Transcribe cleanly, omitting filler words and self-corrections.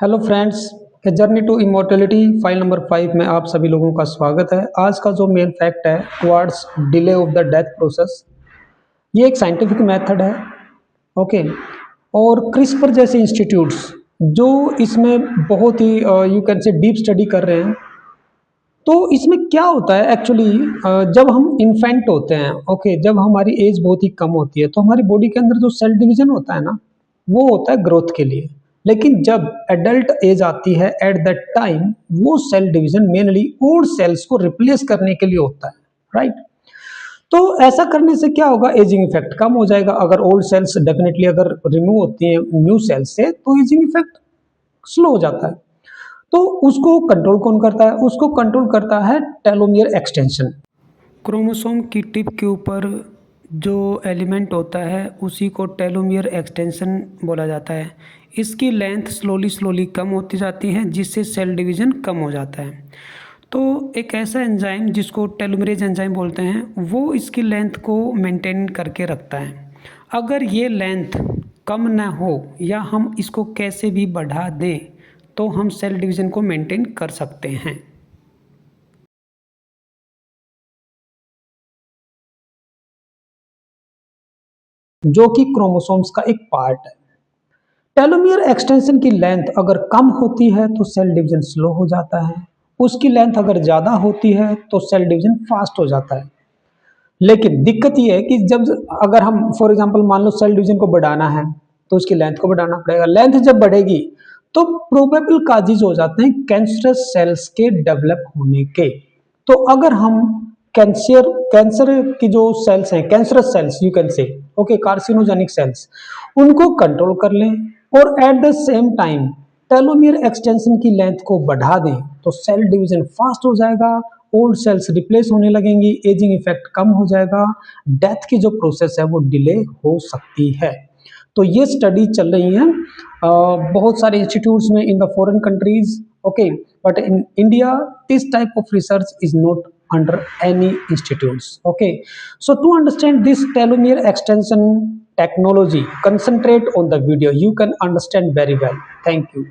Hello friends, a journey to immortality file number 5 में आप सभी लोगों का स्वागत है। आज का जो मेन फैक्ट है towards delay of the death process, ये एक साइंटिफिक मेथड है। ओके। और क्रिस्पर जैसे इंस्टीट्यूट्स जो इसमें बहुत ही you can say deep study कर रहे हैं। तो इसमें क्या होता है एक्चुअली, जब हम इन्फेंट होते हैं, ओके, जब हमारी एज बहुत ही कम होती है तो हमारी बॉडी के अंदर जो सेल डिवीजन होता है ना, वो होता है ग्रोथ के लिए। लेकिन जब एडल्ट एज आती है एट दैट टाइम, वो cell division mainly old cells को रिप्लेस करने के लिए होता है, राइट। तो ऐसा करने से क्या होगा, एजिंग इफेक्ट कम हो जाएगा। अगर ओल्ड सेल्स डेफिनेटली अगर रिमूव होती हैं न्यू सेल्स से, तो एजिंग इफेक्ट स्लो हो जाता है। तो उसको कंट्रोल कौन करता है? उसको कंट्रोल करता है टेलोमियर एक्सटेंशन। क्रोमोसोम की टिप के ऊपर जो एलिमेंट होता है उसी को टेलोमियर एक्सटेंशन बोला जाता है। इसकी लेंथ स्लोली कम होती जाती है, जिससे सेल डिवीज़न कम हो जाता है। तो एक ऐसा एंजाइम जिसको टेलोमेरेज एंजाइम बोलते हैं, वो इसकी लेंथ को मेंटेन करके रखता है। अगर ये लेंथ कम ना हो या हम इसको कैसे भी बढ़ा दें, तो हम सेल डिवीज़न को मेंटेन कर सकते हैं। जो कि क्रोमोसोम्स का एक पार्ट है। टेलोमियर एक्सटेंशन की लेंथ अगर कम होती है तो सेल डिवीजन स्लो हो जाता है। उसकी लेंथ अगर ज़्यादा होती है तो सेल डिवीजन फास्ट हो जाता है। लेकिन दिक्कत ये है कि जब अगर हम फॉर एग्जांपल मान लो सेल डिवीजन को बढ़ाना है, तो उसकी लेंथ को बढ़ाना पड़ेगा। लेंथ जब बढ़ेगी तो प्रोबेबल काजेज हो जाते हैं कैंसरस सेल्स के डेवलप होने के। तो अगर हम कैंसर की जो सेल्स हैं, cancerous cells you can say, okay, carcinogenic cells, उनको कंट्रोल कर लें और at the same time telomere extension की लेंथ को बढ़ा दें, तो सेल डिवीजन फास्ट हो जाएगा, ओल्ड सेल्स रिप्लेस होने लगेंगी, एजिंग इफेक्ट कम हो जाएगा, डेथ की जो प्रोसेस है वो डिले हो सकती है। तो ये स्टडी चल रही है बहुत सारे इंस्टीट्यूट्स में in the foreign countries, okay, but in India this type of research is not under any institutes. Okay, so to understand this telomere extension technology, concentrate on the video, you can understand very well. Thank you.